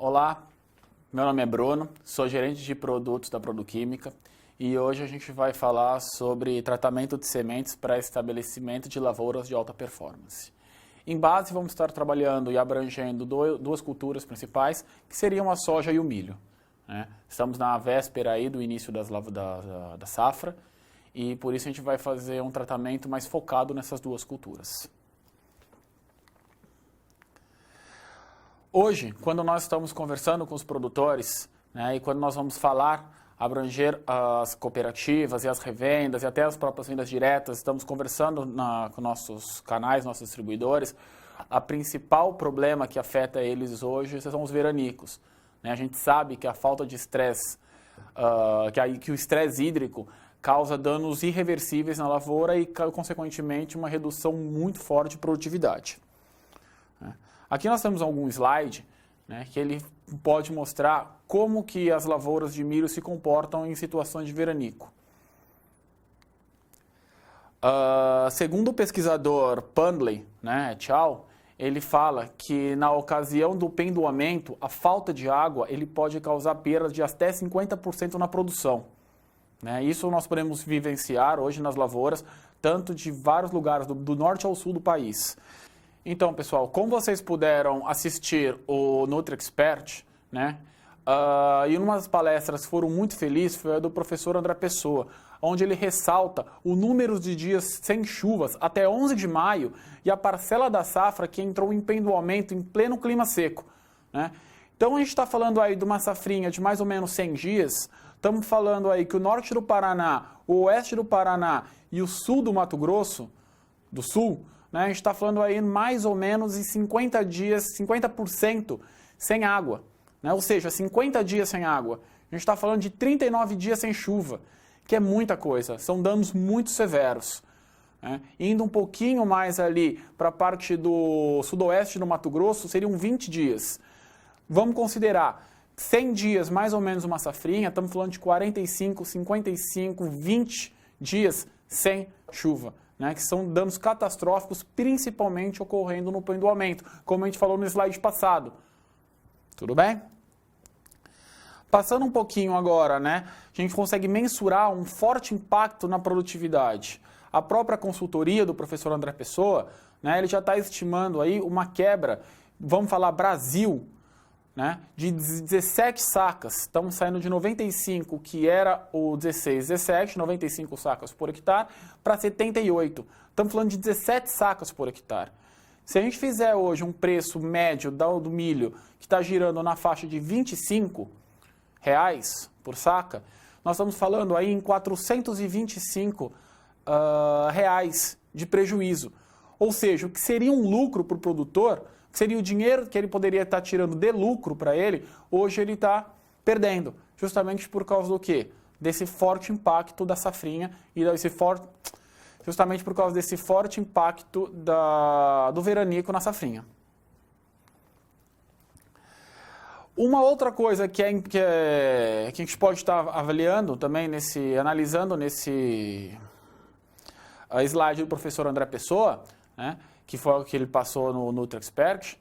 Olá, meu nome é Bruno, sou gerente de produtos da Produquímica e hoje a gente vai falar sobre tratamento de sementes para estabelecimento de lavouras de alta performance. Em base, vamos estar trabalhando e abrangendo duas culturas principais, que seriam a soja e o milho. Estamos na véspera aí do início da safra e por isso a gente vai fazer um tratamento mais focado nessas duas culturas. Hoje, quando nós estamos conversando com os produtores, e quando nós vamos abranger as cooperativas e as revendas e até as próprias vendas diretas, estamos conversando com nossos canais, nossos distribuidores, a principal problema que afeta eles hoje são os veranicos. A gente sabe que a falta de estresse, que o estresse hídrico causa danos irreversíveis na lavoura e, consequentemente, uma redução muito forte de produtividade. Aqui nós temos algum slide que ele pode mostrar como que as lavouras de milho se comportam em situações de veranico. Segundo o pesquisador Pandley, et al., ele fala que na ocasião do pendoamento, a falta de água ele pode causar perdas de até 50% na produção. Isso nós podemos vivenciar hoje nas lavouras, tanto de vários lugares, do norte ao sul do país. Então, pessoal, como vocês puderam assistir o NutriExpert, e uma das palestras que foram muito felizes foi a do professor André Pessoa, onde ele ressalta o número de dias sem chuvas até 11 de maio e a parcela da safra que entrou em pendoamento em pleno clima seco. Então, a gente está falando aí de uma safrinha de mais ou menos 100 dias, estamos falando aí que o norte do Paraná, o oeste do Paraná e o sul do Mato Grosso, do sul, a gente está falando aí mais ou menos em 50 dias, 50% sem água. Ou seja, 50 dias sem água. A gente está falando de 39 dias sem chuva, que é muita coisa. São danos muito severos. Indo um pouquinho mais ali para a parte do sudoeste do Mato Grosso, seriam 20 dias. Vamos considerar 100 dias, mais ou menos uma safrinha, estamos falando de 45, 55, 20 dias sem chuva. Que são danos catastróficos, principalmente ocorrendo no pendoamento, como a gente falou no slide passado. Tudo bem? Passando um pouquinho agora, a gente consegue mensurar um forte impacto na produtividade. A própria consultoria do professor André Pessoa, ele já está estimando aí uma quebra, vamos falar Brasil, de 17 sacas, estamos saindo de 95, que era o 17, 95 sacas por hectare, para 78. Estamos falando de 17 sacas por hectare. Se a gente fizer hoje um preço médio do milho, que está girando na faixa de R$25 por saca, nós estamos falando aí em R$425 de prejuízo. Ou seja, o que seria um lucro para o produtor, que seria o dinheiro que ele poderia estar tirando de lucro para ele, hoje ele está perdendo, justamente por causa do quê? Desse forte impacto da safrinha e justamente por causa desse forte impacto do veranico na safrinha. Uma outra coisa que a gente pode estar avaliando também, analisando nesse slide do professor André Pessoa, que foi o que ele passou no NutriExpert,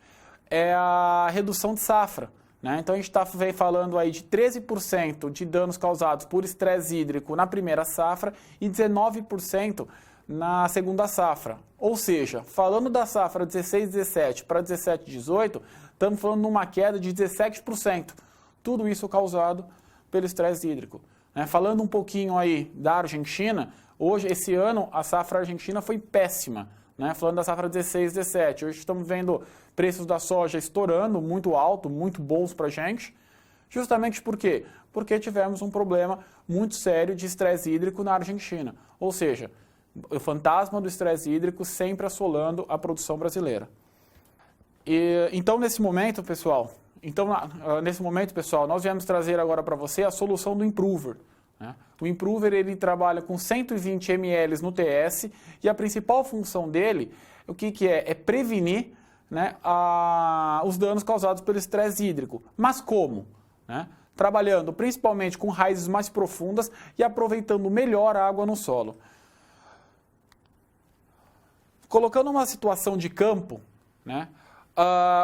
é a redução de safra. Então, a gente está falando aí de 13% de danos causados por estresse hídrico na primeira safra e 19% na segunda safra. Ou seja, falando da safra 16-17 para 17-18, estamos falando de uma queda de 17%. Tudo isso causado pelo estresse hídrico. Falando um pouquinho aí da Argentina, esse ano a safra argentina foi péssima. Falando da safra 16-17, hoje estamos vendo preços da soja estourando, muito alto, muito bons para a gente. Justamente por quê? Porque tivemos um problema muito sério de estresse hídrico na Argentina. Ou seja, o fantasma do estresse hídrico sempre assolando a produção brasileira. Então, nesse momento, pessoal, nós viemos trazer agora para você a solução do Improver. O Improver ele trabalha com 120 ml no TS e a principal função dele, o que é? É prevenir os danos causados pelo estresse hídrico. Mas como? Trabalhando principalmente com raízes mais profundas e aproveitando melhor a água no solo. Colocando uma situação de campo,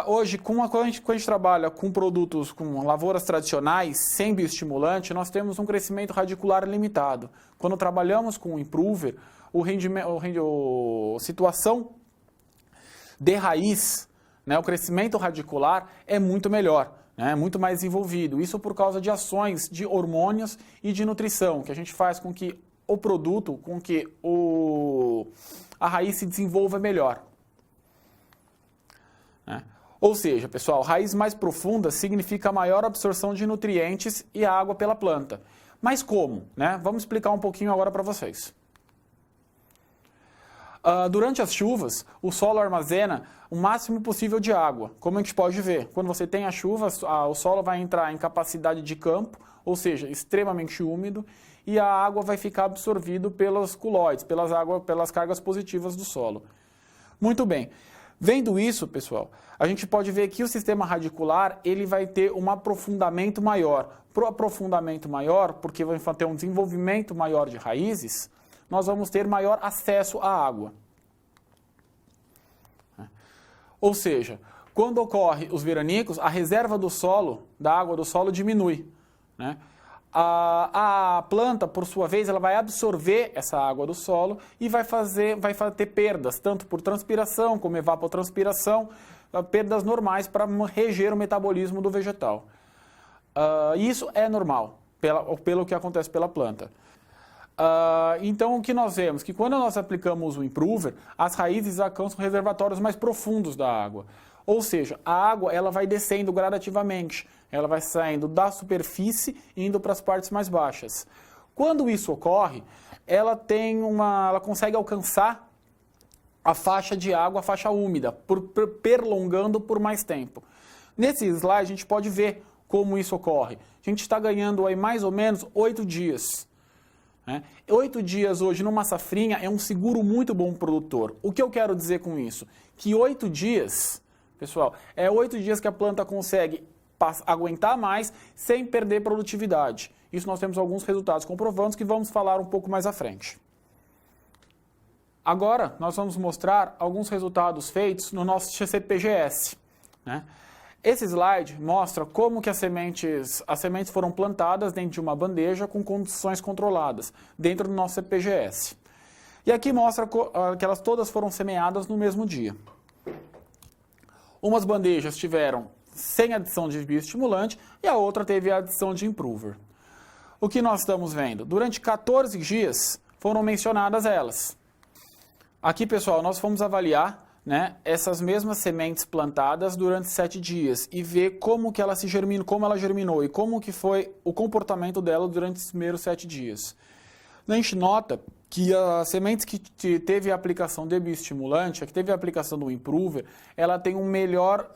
Hoje, quando a gente trabalha com produtos com lavouras tradicionais, sem bioestimulante, nós temos um crescimento radicular limitado. Quando trabalhamos com o improver, a situação de raiz, né, o crescimento radicular é muito melhor, né, muito mais desenvolvido. Isso por causa de ações de hormônios e de nutrição, que a gente faz com que o produto, com que a raiz se desenvolva melhor. Ou seja, pessoal, raiz mais profunda significa maior absorção de nutrientes e água pela planta. Mas como? Né? Vamos explicar um pouquinho agora para vocês. Durante as chuvas, o solo armazena o máximo possível de água. Como a gente pode ver, quando você tem a chuva, o solo vai entrar em capacidade de campo, ou seja, extremamente úmido, e a água vai ficar absorvida pelos colóides, pelas cargas positivas do solo. Muito bem. Vendo isso, pessoal, a gente pode ver que o sistema radicular ele vai ter um aprofundamento maior. Para o aprofundamento maior, porque vai ter um desenvolvimento maior de raízes, nós vamos ter maior acesso à água. Ou seja, quando ocorre os veranicos, a reserva do solo, da água do solo, diminui, né? A planta, por sua vez, ela vai absorver essa água do solo e vai ter perdas, tanto por transpiração como evapotranspiração, perdas normais para reger o metabolismo do vegetal. Isso é normal, pelo que acontece pela planta. Então, o que nós vemos? Que quando nós aplicamos o improver, as raízes alcançam reservatórios mais profundos da água. Ou seja, a água ela vai descendo gradativamente. Ela vai saindo da superfície e indo para as partes mais baixas. Quando isso ocorre, ela consegue alcançar a faixa de água, a faixa úmida, perlongando por mais tempo. Nesse slide, a gente pode ver como isso ocorre. A gente está ganhando aí mais ou menos 8 dias. 8 dias hoje numa safrinha é um seguro muito bom para o produtor. O que eu quero dizer com isso? Que 8 dias, pessoal, é 8 dias que a planta consegue aguentar mais sem perder produtividade. Isso nós temos alguns resultados comprovantes que vamos falar um pouco mais à frente. Agora, nós vamos mostrar alguns resultados feitos no nosso CPGS. Esse slide mostra como que as sementes foram plantadas dentro de uma bandeja com condições controladas, dentro do nosso CPGS. E aqui mostra que elas todas foram semeadas no mesmo dia. Umas bandejas tiveram sem adição de bioestimulante e a outra teve a adição de improver. O que nós estamos vendo? Durante 14 dias foram mencionadas elas. Aqui, pessoal, nós fomos avaliar essas mesmas sementes plantadas durante 7 dias e ver como ela germinou e como que foi o comportamento dela durante os primeiros 7 dias. A gente nota que as sementes que teve a aplicação de bioestimulante, que teve a aplicação do improver, ela tem um melhor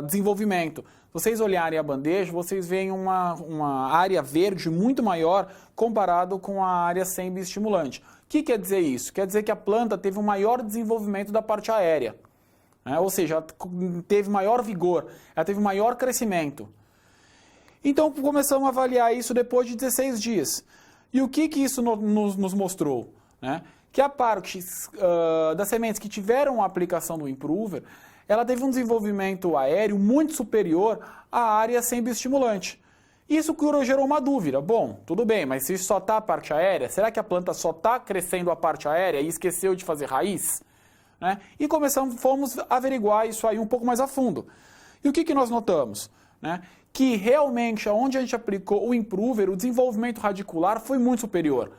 desenvolvimento. Se vocês olharem a bandeja, vocês veem uma área verde muito maior comparado com a área sem bioestimulante. O que quer dizer isso? Quer dizer que a planta teve um maior desenvolvimento da parte aérea. Ou seja, ela teve maior vigor, ela teve maior crescimento. Então, começamos a avaliar isso depois de 16 dias. E o que isso nos mostrou? Que a parte das sementes que tiveram a aplicação do improver, ela teve um desenvolvimento aéreo muito superior à área sem bioestimulante. Isso gerou uma dúvida. Bom, tudo bem, mas se só está a parte aérea, será que a planta só está crescendo a parte aérea e esqueceu de fazer raiz? E fomos averiguar isso aí um pouco mais a fundo. E o que nós notamos? Que realmente, onde a gente aplicou o improver, o desenvolvimento radicular foi muito superior.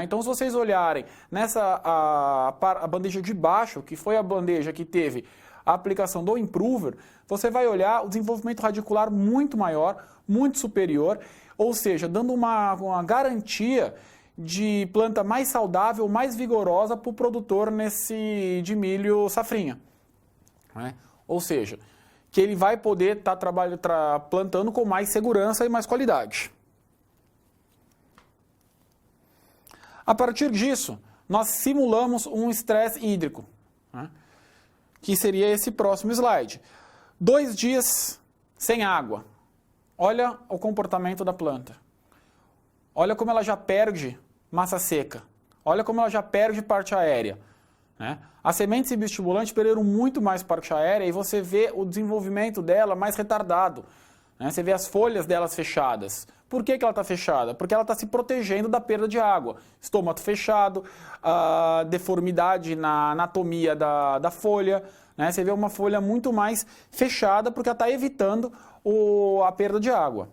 Então, se vocês olharem a bandeja de baixo, que foi a bandeja que teve a aplicação do improver, você vai olhar o desenvolvimento radicular muito maior, muito superior, ou seja, dando uma garantia de planta mais saudável, mais vigorosa para o produtor de milho safrinha. Ou seja, que ele vai poder estar plantando com mais segurança e mais qualidade. A partir disso, nós simulamos um estresse hídrico, que seria esse próximo slide. 2 dias sem água. Olha o comportamento da planta. Olha como ela já perde massa seca. Olha como ela já perde parte aérea. né? As sementes bioestimulantes perderam muito mais parte aérea e você vê o desenvolvimento dela mais retardado, né? Você vê as folhas delas fechadas. Por que ela está fechada? Porque ela está se protegendo da perda de água. Estômago fechado, a deformidade na anatomia da folha, né? Você vê uma folha muito mais fechada porque ela está evitando a perda de água.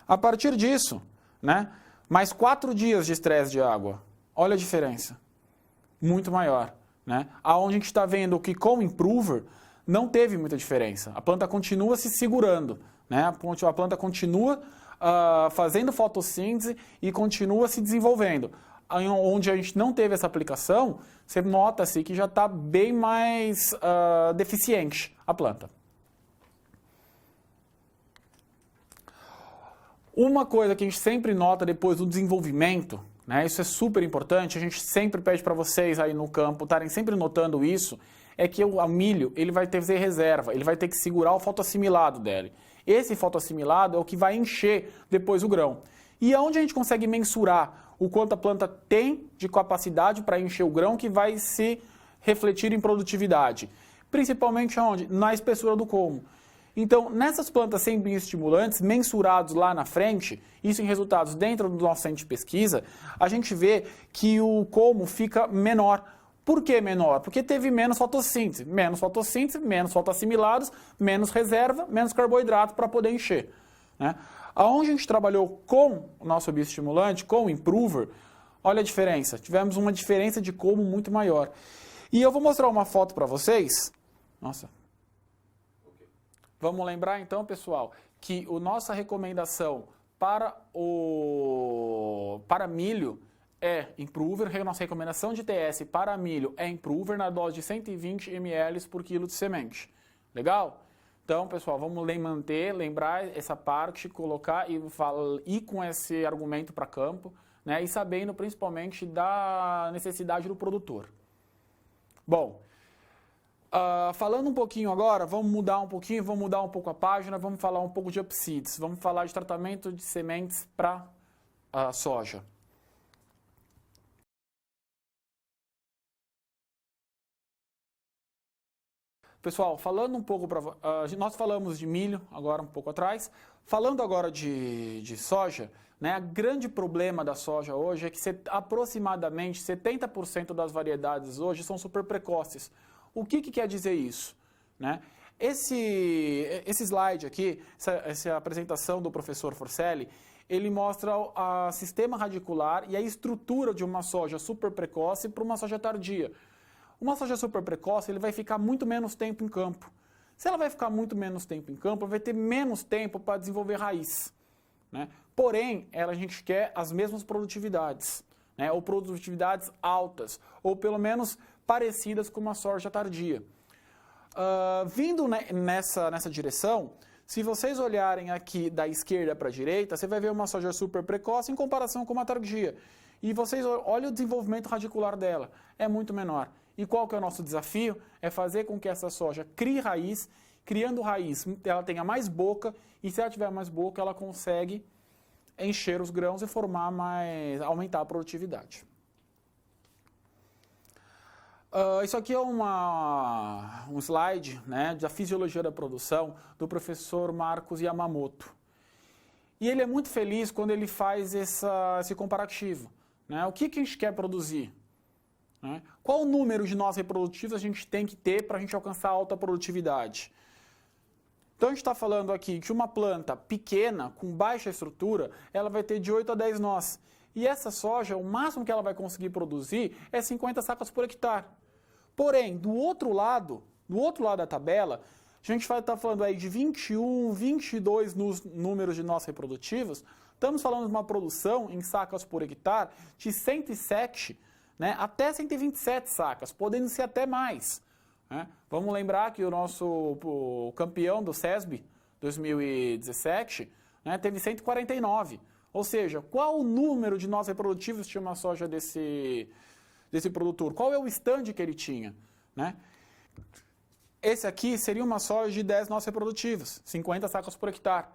A partir disso, né, mais 4 dias de estresse de água. Olha a diferença. Muito maior. Né? Aonde a gente está vendo que com o Improver não teve muita diferença. A planta continua se segurando. Né? A planta continua fazendo fotossíntese e continua se desenvolvendo. Onde a gente não teve essa aplicação, você nota-se que já está bem mais deficiente a planta. Uma coisa que a gente sempre nota depois do desenvolvimento, né, isso é super importante, a gente sempre pede para vocês aí no campo estarem sempre notando isso, é que o milho ele vai ter que fazer reserva, ele vai ter que segurar o fotoassimilado dele. Esse fotoassimilado é o que vai encher depois o grão. E aonde a gente consegue mensurar o quanto a planta tem de capacidade para encher o grão que vai se refletir em produtividade? Principalmente aonde? Na espessura do colmo. Então, nessas plantas sem bioestimulantes, mensurados lá na frente, isso em resultados dentro do nosso centro de pesquisa, a gente vê que o colmo fica menor. Por que menor? Porque teve menos fotossíntese, menos fotoassimilados, menos reserva, menos carboidrato para poder encher. Né? Aonde a gente trabalhou com o nosso bioestimulante, com o Improver, olha a diferença. Tivemos uma diferença de colmo muito maior. E eu vou mostrar uma foto para vocês. Nossa. Vamos lembrar então, pessoal, que a nossa recomendação para milho é Improver, a nossa recomendação de TS para milho é Improver na dose de 120 ml por quilo de semente. Legal? Então, pessoal, vamos lembrar essa parte, colocar e ir com esse argumento para campo, né, e sabendo principalmente da necessidade do produtor. Bom, falando um pouquinho agora, vamos mudar um pouco a página, vamos falar um pouco de upseeds, vamos falar de tratamento de sementes para soja. Pessoal, falando um pouco nós falamos de milho agora um pouco atrás, falando agora de soja, né, o grande problema da soja hoje é que aproximadamente 70% das variedades hoje são super precoces. O que quer dizer isso? Né? Esse slide aqui, essa apresentação do professor Forcelli, ele mostra o sistema radicular e a estrutura de uma soja super precoce para uma soja tardia. Uma soja super precoce ele vai ficar muito menos tempo em campo. Se ela vai ficar muito menos tempo em campo, vai ter menos tempo para desenvolver raiz. Né? Porém, a gente quer as mesmas produtividades, né? Ou produtividades altas, ou pelo menos parecidas com uma soja tardia. Vindo nessa direção, se vocês olharem aqui da esquerda para a direita, você vai ver uma soja super precoce em comparação com uma tardia. E vocês olhem o desenvolvimento radicular dela, é muito menor. E qual que é o nosso desafio? É fazer com que essa soja crie raiz, criando raiz, ela tenha mais boca, e se ela tiver mais boca, ela consegue encher os grãos e aumentar a produtividade. Isso aqui é um slide, né, da fisiologia da produção do professor Marcos Yamamoto. E ele é muito feliz quando ele faz esse comparativo. Né? O que a gente quer produzir? Né? Qual o número de nós reprodutivos a gente tem que ter para a gente alcançar alta produtividade? Então a gente está falando aqui que uma planta pequena, com baixa estrutura, ela vai ter de 8 a 10 nós. E essa soja, o máximo que ela vai conseguir produzir é 50 sacas por hectare. Porém, do outro lado da tabela, a gente vai estar falando aí de 21, 22 nos números de nós reprodutivos. Estamos falando de uma produção em sacas por hectare de 107, né, até 127 sacas, podendo ser até mais. Né? Vamos lembrar que o campeão do SESB 2017, né, teve 149. Ou seja, qual o número de nós reprodutivos tinha uma soja desse produtor? Qual é o stand que ele tinha? Né? Esse aqui seria uma soja de 10 nós reprodutivos, 50 sacas por hectare.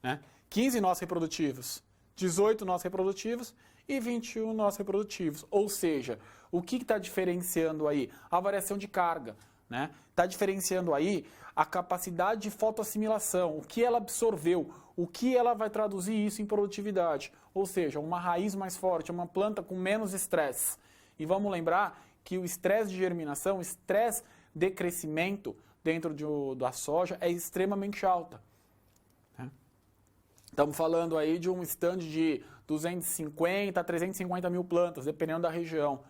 Né? 15 nós reprodutivos, 18 nós reprodutivos e 21 nós reprodutivos. Ou seja, o que está diferenciando aí? A variação de carga. Está diferenciando aí a capacidade de fotoassimilação, o que ela absorveu, o que ela vai traduzir isso em produtividade. Ou seja, uma raiz mais forte, uma planta com menos estresse. E vamos lembrar que o estresse de germinação, o estresse de crescimento dentro da soja é extremamente alta. Estamos falando aí de um stand de 250 a 350 mil plantas, dependendo da região,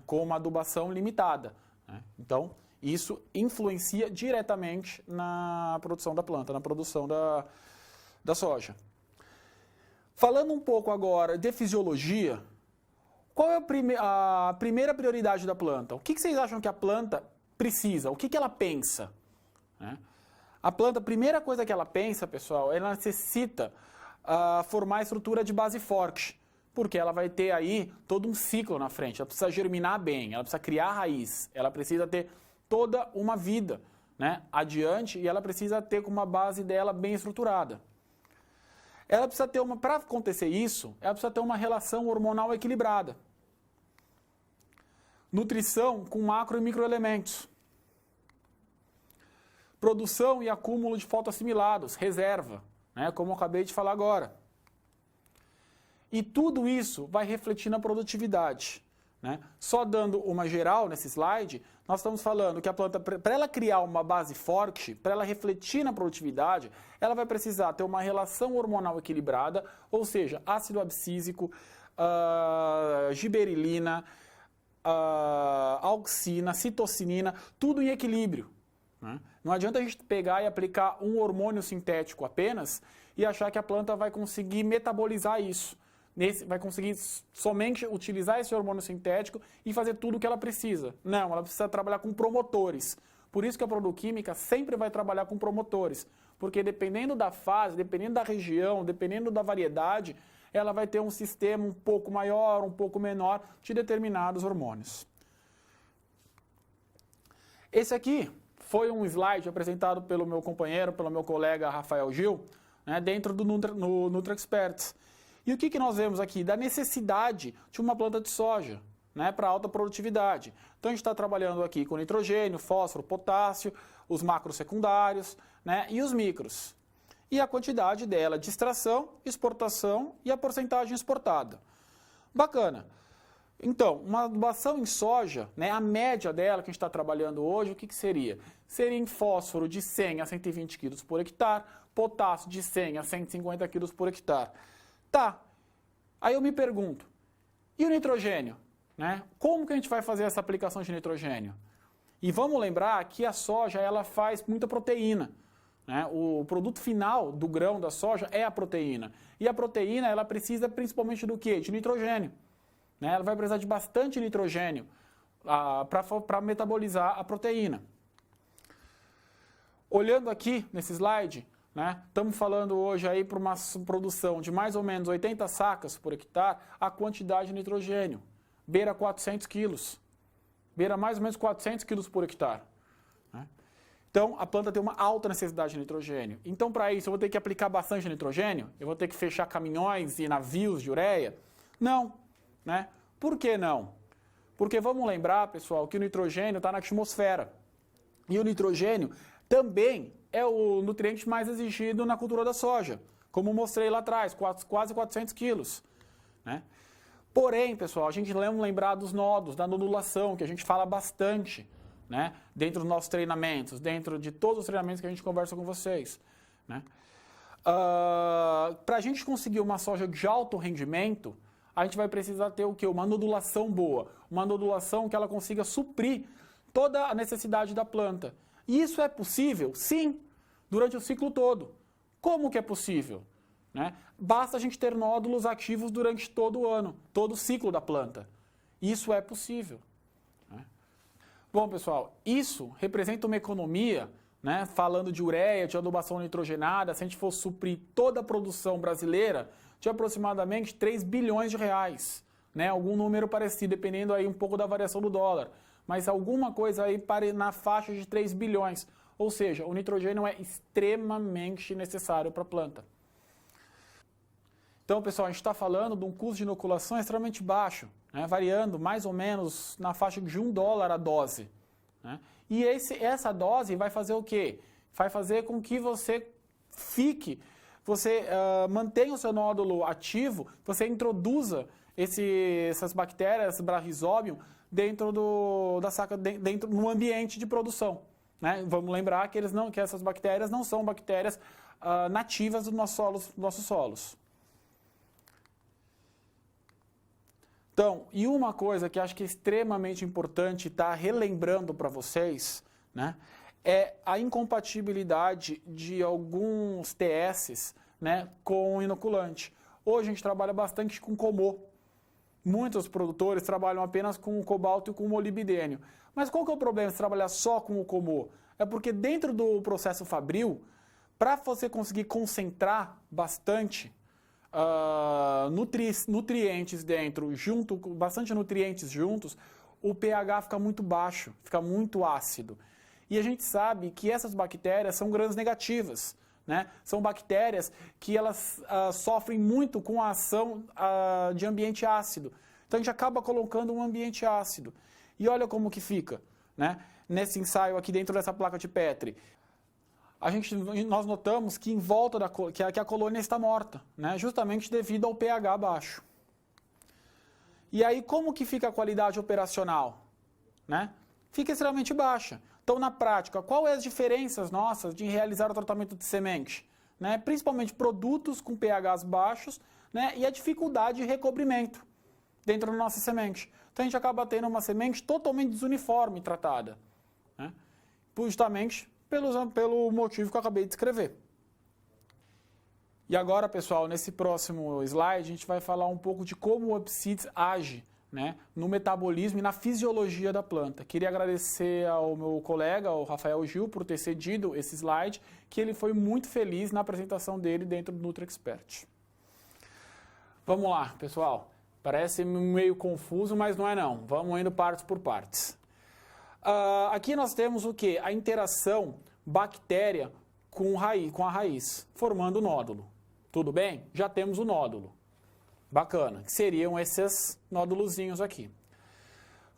com uma adubação limitada. Então, isso influencia diretamente na produção da planta, na produção da soja. Falando um pouco agora de fisiologia, qual é a primeira prioridade da planta? O que vocês acham que a planta precisa? O que ela pensa? A planta, a primeira coisa que ela pensa, pessoal, ela necessita formar a estrutura de base forte, porque ela vai ter aí todo um ciclo na frente. Ela precisa germinar bem, ela precisa criar raiz, ela precisa ter toda uma vida adiante e ela precisa ter com uma base dela bem estruturada. Ela precisa ter para acontecer isso, ela precisa ter uma relação hormonal equilibrada. Nutrição com macro e microelementos. Produção e acúmulo de fotoassimilados, reserva, como eu acabei de falar agora. E tudo isso vai refletir na produtividade. Só dando uma geral nesse slide, nós estamos falando que a planta, para ela criar uma base forte, para ela refletir na produtividade, ela vai precisar ter uma relação hormonal equilibrada, ou seja, ácido abscísico, giberilina, auxina, citocinina, tudo em equilíbrio. Não adianta a gente pegar e aplicar um hormônio sintético apenas e achar que a planta vai conseguir metabolizar isso. Vai conseguir somente utilizar esse hormônio sintético e fazer tudo o que ela precisa. Não, ela precisa trabalhar com promotores. Por isso que a produquímica sempre vai trabalhar com promotores. Porque dependendo da fase, dependendo da região, dependendo da variedade, ela vai ter um sistema um pouco maior, um pouco menor de determinados hormônios. Esse aqui foi um slide apresentado pelo meu companheiro, pelo meu colega Rafael Gil, dentro do NutraExperts. E o que nós vemos aqui? Da necessidade de uma planta de soja, para alta produtividade. Então a gente está trabalhando aqui com nitrogênio, fósforo, potássio, os macros secundários e os micros. E a quantidade dela de extração, exportação e a porcentagem exportada. Bacana. Então, uma adubação em soja, a média dela que a gente está trabalhando hoje, o que seria? Seria em fósforo de 100 a 120 kg por hectare, potássio de 100 a 150 kg por hectare. Tá, aí eu me pergunto, e o nitrogênio? Como que a gente vai fazer essa aplicação de nitrogênio? E vamos lembrar que a soja ela faz muita proteína. O produto final do grão da soja é a proteína. E a proteína ela precisa principalmente do quê? De nitrogênio. Ela vai precisar de bastante nitrogênio para metabolizar a proteína. Olhando aqui nesse slide, estamos falando hoje aí para uma produção de mais ou menos 80 sacas por hectare, a quantidade de nitrogênio beira 400 quilos. Beira mais ou menos 400 quilos por hectare. Então, a planta tem uma alta necessidade de nitrogênio. Então, para isso, eu vou ter que aplicar bastante nitrogênio? Eu vou ter que fechar caminhões e navios de ureia? Não. Por que não? Porque vamos lembrar, pessoal, que o nitrogênio está na atmosfera. E o nitrogênio também é o nutriente mais exigido na cultura da soja, como mostrei lá atrás, quase 400 quilos. Porém, pessoal, a gente lembrar dos nodos, da nodulação, que a gente fala bastante, dentro dos nossos treinamentos, dentro de todos os treinamentos que a gente conversa com vocês. Para a gente conseguir uma soja de alto rendimento, a gente vai precisar ter o quê? Uma nodulação boa, uma nodulação que ela consiga suprir toda a necessidade da planta. E isso é possível? Sim, durante o ciclo todo. Como que é possível? Basta a gente ter nódulos ativos durante todo o ano, todo o ciclo da planta. Isso é possível. Bom, pessoal, isso representa uma economia, falando de ureia, de adubação nitrogenada, se a gente for suprir toda a produção brasileira, de aproximadamente 3 bilhões de reais. Algum número parecido, dependendo aí um pouco da variação do dólar. Mas alguma coisa aí na faixa de 3 bilhões. Ou seja, o nitrogênio é extremamente necessário para a planta. Então, pessoal, a gente está falando de um custo de inoculação extremamente baixo, né, variando mais ou menos na faixa de $1 a dose. Né? E essa dose vai fazer o quê? Vai fazer com que você mantenha o seu nódulo ativo, você introduza essas bactérias, Rhizobium, dentro no ambiente de produção. Né? Vamos lembrar que essas bactérias não são bactérias nativas dos nossos solos. Então, e uma coisa que acho que é extremamente importante estar relembrando para vocês, né, é a incompatibilidade de alguns TSs, né, com o inoculante. Hoje a gente trabalha bastante com comô. Muitos produtores trabalham apenas com o cobalto e com o molibdênio. Mas qual que é o problema de trabalhar só com o comô? É porque dentro do processo fabril, para você conseguir concentrar bastante nutrientes dentro, bastante nutrientes juntos, o pH fica muito baixo, fica muito ácido. E a gente sabe que essas bactérias são gram negativas, né? São bactérias que elas sofrem muito com a ação de ambiente ácido. Então a gente acaba colocando um ambiente ácido. E olha como que fica, né? Nesse ensaio aqui dentro dessa placa de Petri. Nós notamos que em volta que a colônia está morta, né? Justamente devido ao pH baixo. E aí como que fica a qualidade operacional? Né? Fica extremamente baixa. Então, na prática, quais as diferenças nossas de realizar o tratamento de semente? Né? Principalmente produtos com pHs baixos, né? E a dificuldade de recobrimento dentro da nossa semente. Então, a gente acaba tendo uma semente totalmente desuniforme tratada. Né? Justamente pelo motivo que eu acabei de descrever. E agora, pessoal, nesse próximo slide, a gente vai falar um pouco de como o Apsids age, né, no metabolismo e na fisiologia da planta. Queria agradecer ao meu colega, o Rafael Gil, por ter cedido esse slide, que ele foi muito feliz na apresentação dele dentro do NutriExpert. Vamos lá, pessoal. Parece meio confuso, mas não é não. Vamos indo partes por partes. Aqui nós temos o quê? A interação bactéria com a raiz, formando o nódulo. Tudo bem? Já temos o nódulo. Bacana, que seriam esses nódulozinhos aqui.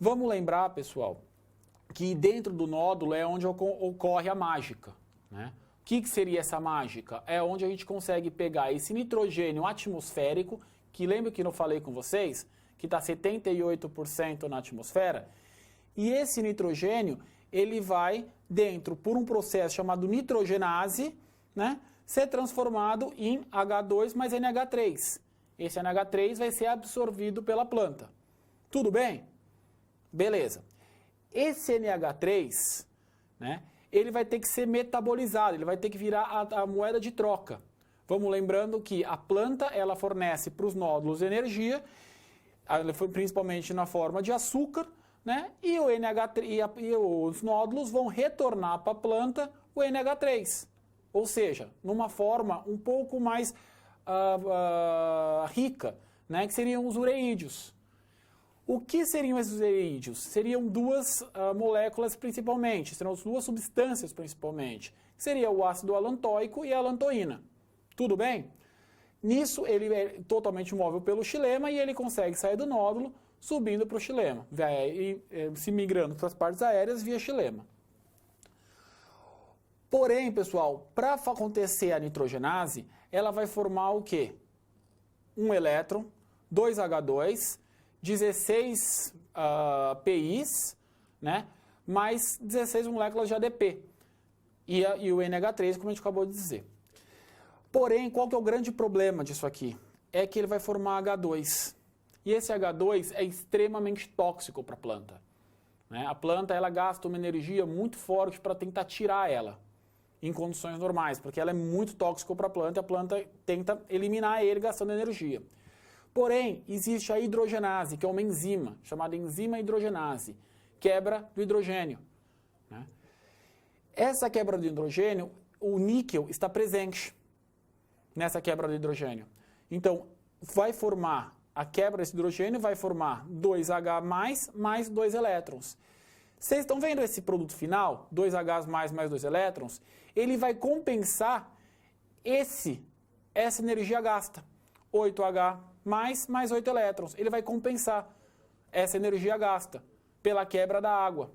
Vamos lembrar, pessoal, que dentro do nódulo é onde ocorre a mágica. Né? O que seria essa mágica? É onde a gente consegue pegar esse nitrogênio atmosférico, que lembra que eu falei com vocês, que está 78% na atmosfera, e esse nitrogênio, ele vai dentro, por um processo chamado nitrogenase, né, ser transformado em H2 mais NH3. Esse NH3 vai ser absorvido pela planta. Tudo bem? Beleza. Esse NH3, né, ele vai ter que ser metabolizado, ele vai ter que virar a moeda de troca. Vamos lembrando que a planta ela fornece para os nódulos energia, principalmente na forma de açúcar, né, e o NH3 e os nódulos vão retornar para a planta o NH3. Ou seja, numa forma um pouco mais rica, né, que seriam os ureídeos. O que seriam esses ureídeos? Seriam duas moléculas principalmente, seriam duas substâncias principalmente, que seria o ácido alantóico e a alantoína. Tudo bem? Nisso ele é totalmente móvel pelo xilema e ele consegue sair do nódulo subindo para o xilema, e se migrando para as partes aéreas via xilema. Porém, pessoal, para acontecer a nitrogenase, ela vai formar o quê? Um elétron, 2H2, 16 PIs, né? Mais 16 moléculas de ADP. E o NH3, como a gente acabou de dizer. Porém, qual que é o grande problema disso aqui? É que ele vai formar H2. E esse H2 é extremamente tóxico para a planta. Né? A planta ela gasta uma energia muito forte para tentar tirar ela em condições normais, porque ela é muito tóxica para a planta e a planta tenta eliminar ele gastando energia. Porém, existe a hidrogenase, que é uma enzima, chamada enzima hidrogenase, quebra do hidrogênio. Né? Essa quebra do hidrogênio, o níquel está presente nessa quebra do hidrogênio. Então, vai formar, a quebra desse hidrogênio vai formar 2H mais 2 elétrons. Vocês estão vendo esse produto final, 2Hs mais 2 elétrons? Ele vai compensar essa energia gasta. 8H mais 8 elétrons. Ele vai compensar essa energia gasta pela quebra da água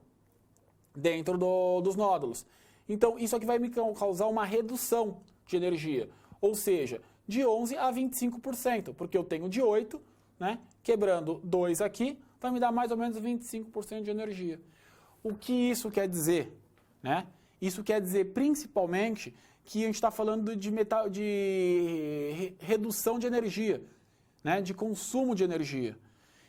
dentro dos nódulos. Então, isso aqui vai me causar uma redução de energia, ou seja, de 11% a 25%, porque eu tenho de 8, né, quebrando 2 aqui, vai me dar mais ou menos 25% de energia. O que isso quer dizer? Né? Isso quer dizer, principalmente, que a gente está falando de redução de energia, né, de consumo de energia.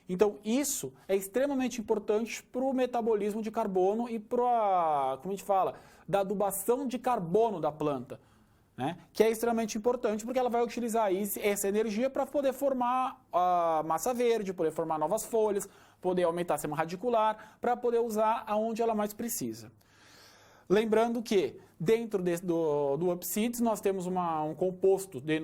Então, isso é extremamente importante para o metabolismo de carbono e para, como a gente fala, da adubação de carbono da planta, né? Que é extremamente importante porque ela vai utilizar essa energia para poder formar a massa verde, poder formar novas folhas, poder aumentar a sema radicular, para poder usar aonde ela mais precisa. Lembrando que dentro do Upseeds nós temos um composto de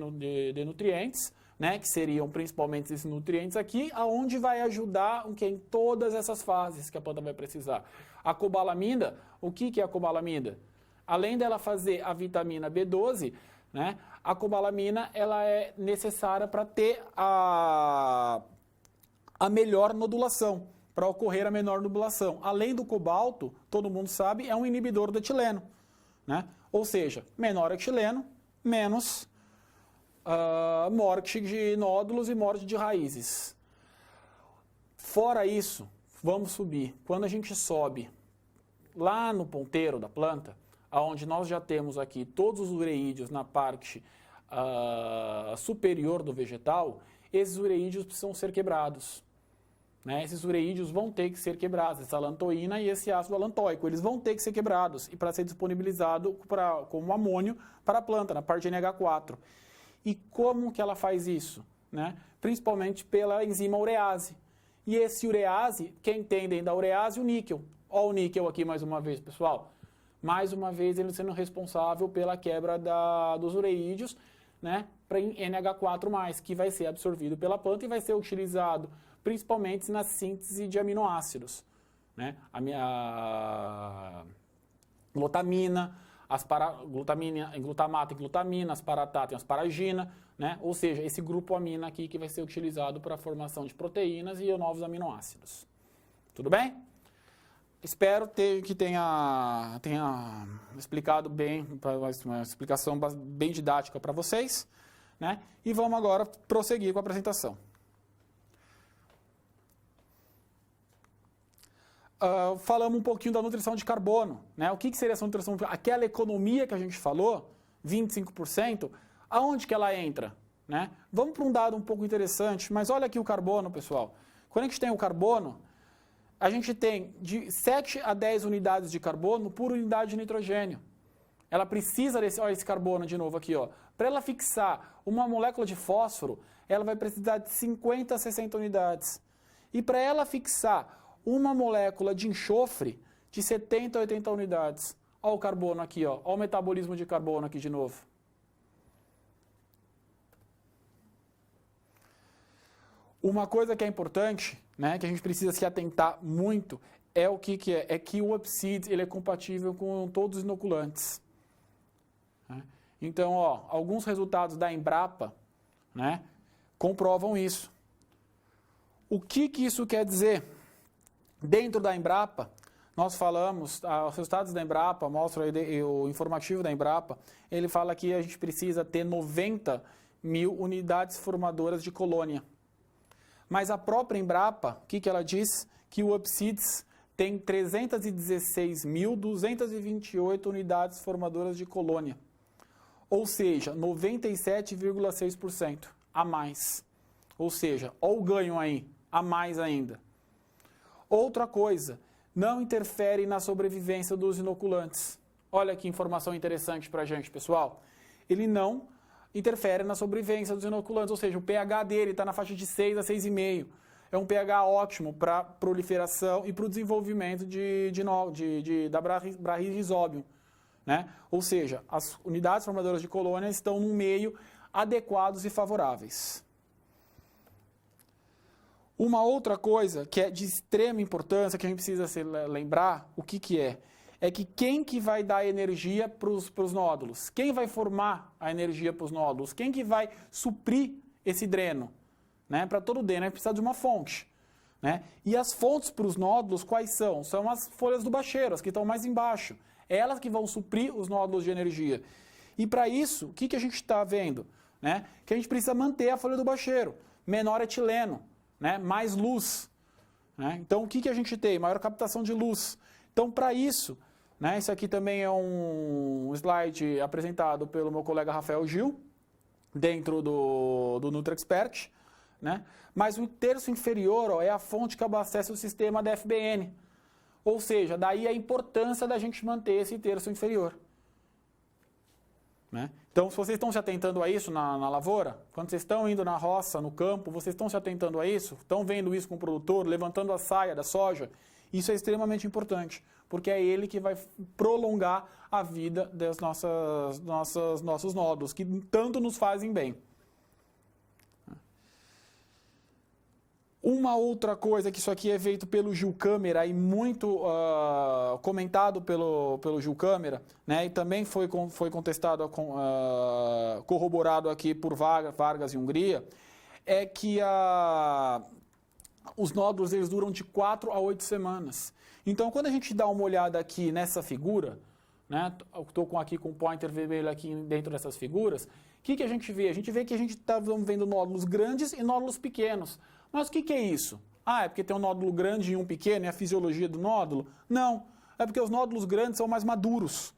nutrientes, né, que seriam principalmente esses nutrientes aqui, aonde vai ajudar em todas essas fases que a planta vai precisar. A cobalamina, o que é a cobalamina? Além dela fazer a vitamina B12, né, a cobalamina ela é necessária para ter a melhor nodulação, para ocorrer a menor nodulação. Além do cobalto, todo mundo sabe, é um inibidor do etileno, né? Ou seja, menor etileno, menos morte de nódulos e morte de raízes. Fora isso, vamos subir. Quando a gente sobe lá no ponteiro da planta, onde nós já temos aqui todos os ureídeos na parte superior do vegetal, esses ureídeos precisam ser quebrados. Né? Esses ureídeos vão ter que ser quebrados, essa alantoína e esse ácido alantóico, eles vão ter que ser quebrados e para ser disponibilizado como amônio para a planta, na parte de NH4. E como que ela faz isso? Né? Principalmente pela enzima urease. E esse urease, quem entende da urease, o níquel. Olha o níquel aqui mais uma vez, pessoal. Mais uma vez ele sendo responsável pela quebra dos ureídeos, né, para NH4+, que vai ser absorvido pela planta e vai ser utilizado principalmente na síntese de aminoácidos. Né? A glutamina, glutamato e glutamina, aspartato e asparagina, né? Ou seja, esse grupo amina aqui que vai ser utilizado para a formação de proteínas e novos aminoácidos. Tudo bem? Espero que tenha explicado bem, uma explicação bem didática para vocês, né? E vamos agora prosseguir com a apresentação. Falamos um pouquinho da nutrição de carbono, né? O que seria essa nutrição? Aquela economia que a gente falou, 25%, aonde que ela entra? Né? Vamos para um dado um pouco interessante, mas olha aqui o carbono, pessoal. Quando a gente tem o carbono, a gente tem de 7 a 10 unidades de carbono por unidade de nitrogênio. Ela precisa desse, olha esse carbono de novo aqui, ó. Para ela fixar uma molécula de fósforo, ela vai precisar de 50 a 60 unidades. E para ela fixar uma molécula de enxofre, de 70 a 80 unidades. Olha o carbono aqui, ó. Olha o metabolismo de carbono aqui de novo. Uma coisa que é importante, né, que a gente precisa se atentar muito, é o que é? É que o Upseeds ele é compatível com todos os inoculantes. Né? Então, ó, alguns resultados da Embrapa, né, comprovam isso. O que isso quer dizer? Dentro da Embrapa, nós falamos, os resultados da Embrapa, mostra o informativo da Embrapa, ele fala que a gente precisa ter 90 mil unidades formadoras de colônia. Mas a própria Embrapa, o que ela diz? Que o Upseeds tem 316.228 unidades formadoras de colônia. Ou seja, 97,6% a mais. Ou seja, olha o ganho aí, a mais ainda. Outra coisa, não interfere na sobrevivência dos inoculantes. Olha que informação interessante para a gente, pessoal. Ele não interfere na sobrevivência dos inoculantes, ou seja, o pH dele está na faixa de 6 a 6,5. É um pH ótimo para proliferação e para o desenvolvimento da Brachyzobium. Né? Ou seja, as unidades formadoras de colônia estão num meio adequados e favoráveis. Uma outra coisa que é de extrema importância, que a gente precisa se lembrar, o que é? É que quem que vai dar energia para os nódulos? Quem vai formar a energia para os nódulos? Quem que vai suprir esse dreno? Né? Para todo dreno, vai precisar de uma fonte. Né? E as fontes para os nódulos, quais são? São as folhas do bacheiro, as que estão mais embaixo. Elas que vão suprir os nódulos de energia. E para isso, o que a gente está vendo? Né? Que a gente precisa manter a folha do bacheiro. Menor etileno, né? Mais luz. Né? Então, o que a gente tem? Maior captação de luz. Então, para isso, né? Isso aqui também é um slide apresentado pelo meu colega Rafael Gil, dentro do NutraExpert. Né? Mas o terço inferior, ó, é a fonte que abastece o sistema da FBN. Ou seja, daí a importância da gente manter esse terço inferior. Né? Então, se vocês estão se atentando a isso na lavoura, quando vocês estão indo na roça, no campo, vocês estão se atentando a isso, estão vendo isso com o produtor, levantando a saia da soja, isso é extremamente importante, porque é ele que vai prolongar a vida dos nossos nódulos, que tanto nos fazem bem. Uma outra coisa, que isso aqui é feito pelo Gil Câmara e muito comentado pelo Gil Câmara, né, e também foi contestado, corroborado aqui por Vargas e Hungria, é que os nódulos eles duram de 4 a 8 semanas. Então, quando a gente dá uma olhada aqui nessa figura, né, estou aqui com o pointer vermelho aqui dentro dessas figuras, o que a gente vê? A gente vê que a gente está vendo nódulos grandes e nódulos pequenos. Mas o que é isso? Ah, é porque tem um nódulo grande e um pequeno, e a fisiologia do nódulo? Não, é porque os nódulos grandes são mais maduros.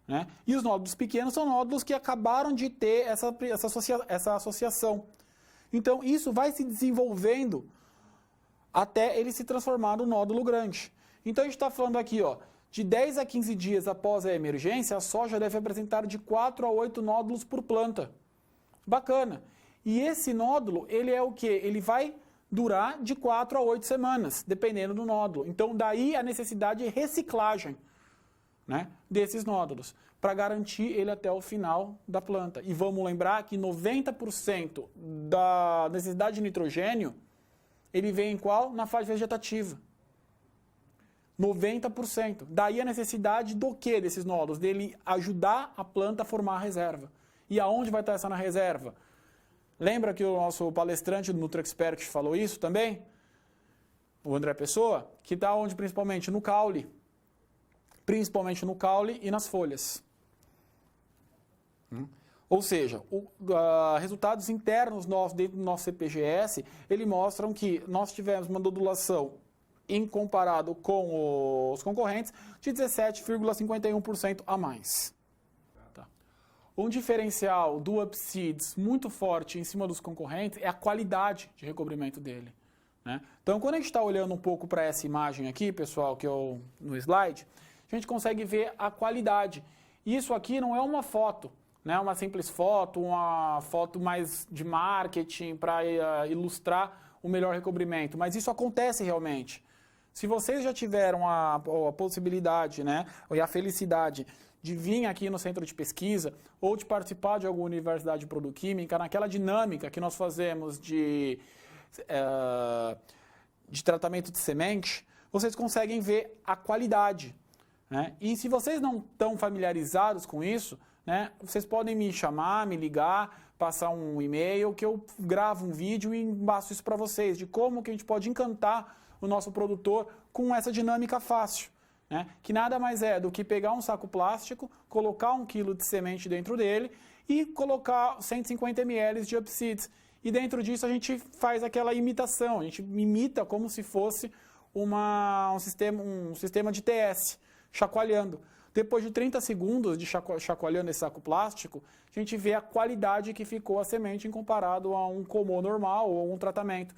Né? E os nódulos pequenos são nódulos que acabaram de ter essa associação. Então, isso vai se desenvolvendo até ele se transformar no nódulo grande. Então, a gente está falando aqui, ó, de 10 a 15 dias após a emergência, a soja deve apresentar de 4 a 8 nódulos por planta. Bacana. E esse nódulo, ele é o quê? Ele vai durar de 4 a 8 semanas, dependendo do nódulo. Então, daí a necessidade de reciclagem, né, desses nódulos, para garantir ele até o final da planta. E vamos lembrar que 90% da necessidade de nitrogênio, ele vem em qual? Na fase vegetativa. 90%. Daí a necessidade do quê desses nódulos? Dele ajudar a planta a formar a reserva. E aonde vai estar essa na reserva? Lembra que o nosso palestrante do NutraExpert falou isso também? O André Pessoa, que está onde principalmente? No caule. Principalmente no caule e nas folhas. Ou seja, resultados internos dentro do nosso CPGS, eles mostram que nós tivemos uma nodulação, em comparado com os concorrentes, de 17,51% a mais. Um diferencial do Upseeds muito forte em cima dos concorrentes é a qualidade de recobrimento dele. Né? Então, quando a gente está olhando um pouco para essa imagem aqui, pessoal, que é no slide, a gente consegue ver a qualidade. Isso aqui não é uma foto, né? Uma simples foto, uma foto mais de marketing para ilustrar o melhor recobrimento, mas isso acontece realmente. Se vocês já tiveram a possibilidade, né, e a felicidade de vir aqui no centro de pesquisa ou de participar de alguma universidade de produquímica, naquela dinâmica que nós fazemos de tratamento de semente, vocês conseguem ver a qualidade. Né? E se vocês não estão familiarizados com isso, né, vocês podem me chamar, me ligar, passar um e-mail, que eu gravo um vídeo e passo isso para vocês, de como que a gente pode encantar o nosso produtor com essa dinâmica fácil. Né? Que nada mais é do que pegar um saco plástico, colocar 1 kg de semente dentro dele e colocar 150 ml de Upseeds. E dentro disso a gente faz aquela imitação, a gente imita como se fosse um sistema de TS, chacoalhando. Depois de 30 segundos de chacoalhando esse saco plástico, a gente vê a qualidade que ficou a semente em comparado a um comô normal ou um tratamento.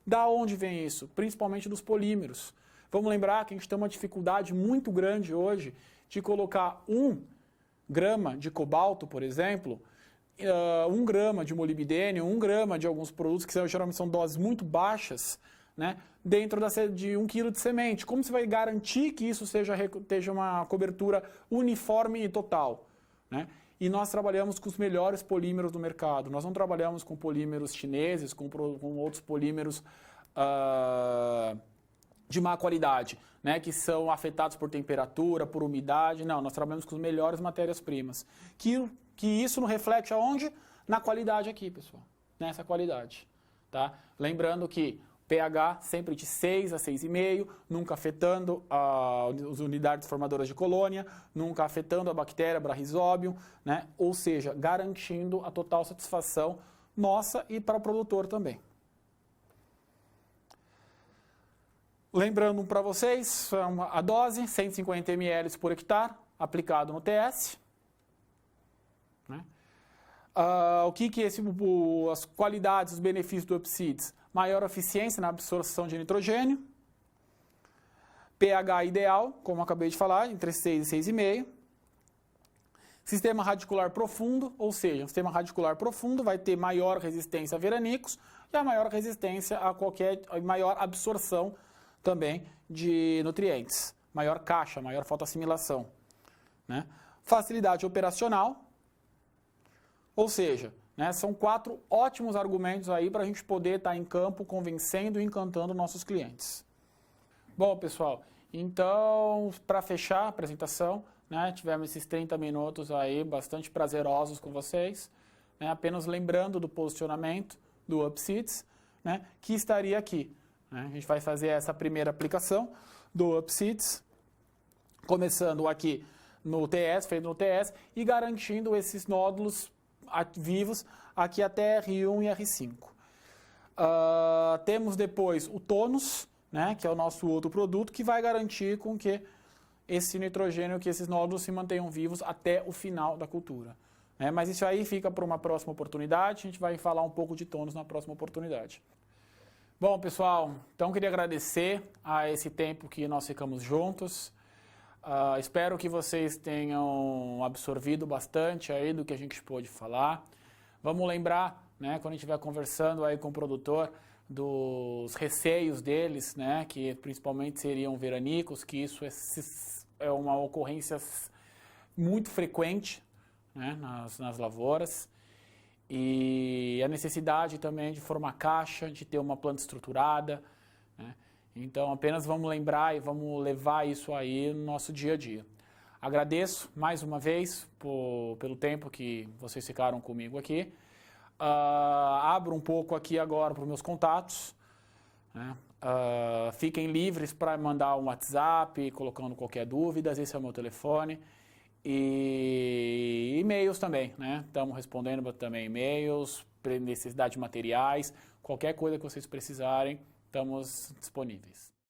Da onde vem isso? Principalmente dos polímeros. Vamos lembrar que a gente tem uma dificuldade muito grande hoje de colocar 1 grama de cobalto, por exemplo, 1 grama de molibdênio, 1 grama de alguns produtos que geralmente são doses muito baixas, né, dentro de 1 kg de semente. Como você vai garantir que isso seja uma cobertura uniforme e total? Né? E nós trabalhamos com os melhores polímeros do mercado. Nós não trabalhamos com polímeros chineses, com outros polímeros de má qualidade, né, que são afetados por temperatura, por umidade. Não, nós trabalhamos com as melhores matérias-primas. Que isso não reflete aonde? Na qualidade aqui, pessoal. nessa qualidade. Tá? Lembrando que pH sempre de 6 a 6,5, nunca afetando as unidades formadoras de colônia, nunca afetando a bactéria Brachyzobium, né? Ou seja, garantindo a total satisfação nossa e para o produtor também. Lembrando para vocês, a dose, 150 ml por hectare, aplicado no TS. Né? As qualidades, os benefícios do Upseeds? Maior eficiência na absorção de nitrogênio, pH ideal, como eu acabei de falar, entre 6 e 6,5. Sistema radicular profundo, ou seja, um sistema radicular profundo vai ter maior resistência a veranicos e a maior resistência a maior absorção também de nutrientes, maior caixa, maior fotoassimilação. Né? Facilidade operacional, ou seja, né, são 4 ótimos argumentos aí para a gente poder estar em campo convencendo e encantando nossos clientes. Bom, pessoal, então, para fechar a apresentação, né, tivemos esses 30 minutos aí bastante prazerosos com vocês, né, apenas lembrando do posicionamento do Upseeds, né, que estaria aqui. Né, a gente vai fazer essa primeira aplicação do Upseeds, começando aqui no TS, feito no TS, e garantindo esses nódulos vivos aqui até R1 e R5. Temos depois o tônus, né, que é o nosso outro produto, que vai garantir com que esse nitrogênio, que esses nódulos se mantenham vivos até o final da cultura. Né? Mas isso aí fica para uma próxima oportunidade, a gente vai falar um pouco de tônus na próxima oportunidade. Bom, pessoal, então queria agradecer a esse tempo que nós ficamos juntos. Espero que vocês tenham absorvido bastante aí do que a gente pôde falar. Vamos lembrar, né, quando a gente estiver conversando aí com o produtor, dos receios deles, né, que principalmente seriam veranicos, que isso é uma ocorrência muito frequente, né, nas lavouras. E a necessidade também de formar caixa, de ter uma planta estruturada, né? Então, apenas vamos lembrar e vamos levar isso aí no nosso dia a dia. Agradeço mais uma vez pelo tempo que vocês ficaram comigo aqui. Abro um pouco aqui agora para os meus contatos. Né? Fiquem livres para mandar um WhatsApp, colocando qualquer dúvida. Esse é o meu telefone. E e-mails também, né? Estamos respondendo também e-mails, necessidade de materiais, qualquer coisa que vocês precisarem. Estamos disponíveis.